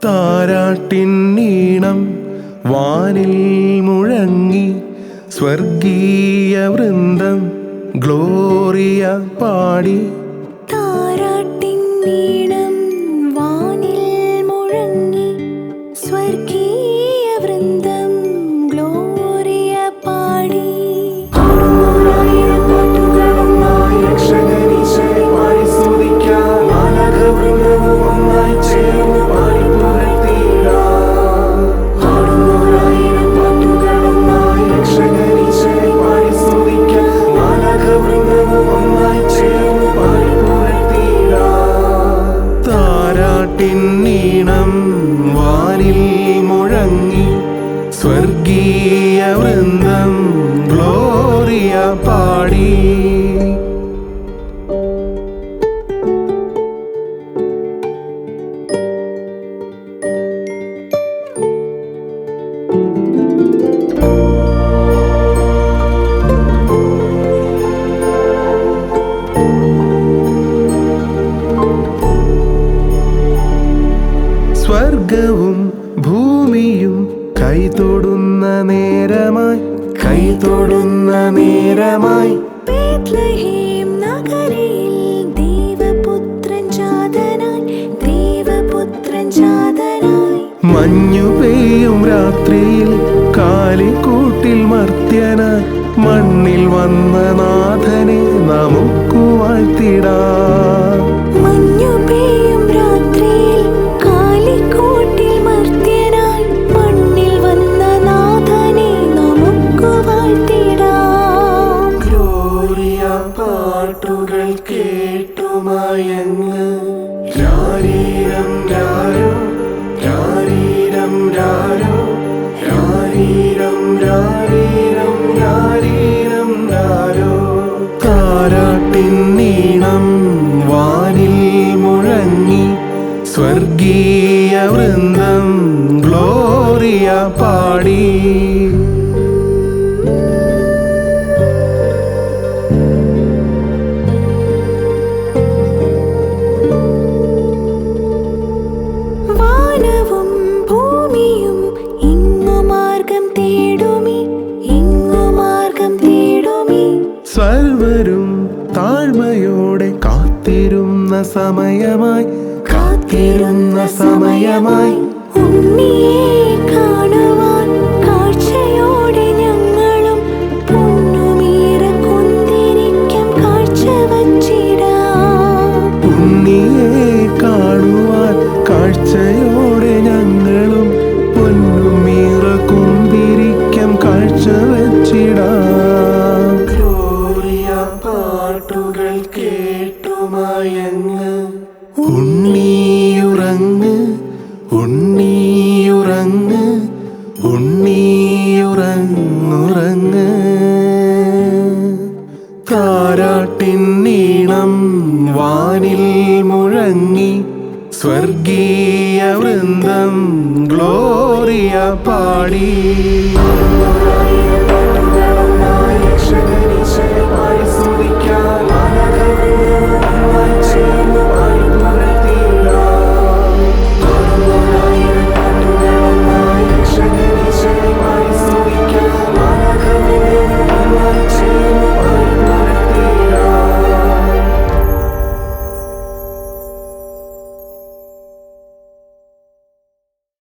താരാട്ടിൻ ഈണം വാനിൽ മുഴങ്ങി സ്വർഗീയ വൃന്ദം ഗ്ലോറിയ പാടി. താരാട്ടിൻ ഈണം വാനിൽ മുഴങ്ങി സ്വർഗീയ വൃന്ദം ഗ്ലോറിയ പാടി. ഈണം വാനിൽ മുഴങ്ങി സ്വർഗീയ വൃന്ദം ഗ്ലോറിയ പാടി. സ്വർഗവും ഭൂമിയും കൈതൊടുന്ന നേരമായി, കൈതൊടുന്ന നേരമായി ബേത്ലഹേം നഗരിയിൽ ദേവപുത്രൻ ജാതനായി, ദേവപുത്രൻ ജാതനായി. മഞ്ഞു പെയ്യും രാത്രിയിൽ കാലിക്കൂട്ടിൽ മർത്യനായി മണ്ണിൽ വന്ന നാഥനെ നമുക്കു വാഴ്ത്തിടാം. മഞ്ഞു പെയ്യും രാത്രിയിൽ കാലിക്കൂട്ടിൽ മർത്യനായി മണ്ണിൽ വന്ന നാഥനെ നമുക്കു വാഴ്ത്തിടാം. ഗ്ലോറിയ പാട്ടുകൾ കേട്ടുമയങ്ങ് രാരീരം രാരോ, രാരീരം രാരോ, രാരീരം രാരീരം രാരീരം രാരോ. താരാട്ടിൻ ഈണം വാനിൽ മുഴങ്ങി സ്വർഗീയ വൃന്ദം ഗ്ലോറിയ പാടി. വാനവും ഭൂമിയും ഇങ്ങു മാർഗം തേടുമി, ഇങ്ങു മാർഗം തേടുമി. സർവരും താഴ്മയോടെ കാത്തിരുന്ന സമയമായി, കാത്തിരുന്ന സമയമായി. ഉണ്ണിയെ കാണുവാൻ കാഴ്ചയോടെ ഞങ്ങളും പൊന്നുമീറ കുന്തിരിക്കം കാഴ്ച വച്ചിടാം. ഉണ്ണിയെ കാണുവാൻ കാഴ്ചയോടെ ഞങ്ങളും പൊന്നുമീറ കുന്തിരിക്കം കാഴ്ച വച്ചിടാം. ഗ്ലോറിയ പാട്ടുകൾ കേട്ടുമയങ്ങ് ഉണ്ണിയുറങ്ങ്, ഉണ്ണിയുറങ്ങ്, ഉണ്ണിയുറങ്ങുറങ്ങ്. താരാട്ടിൻ ഈണം വാനിൽ മുഴങ്ങി സ്വർഗീയ വൃന്ദം ഗ്ലോറിയ പാടി.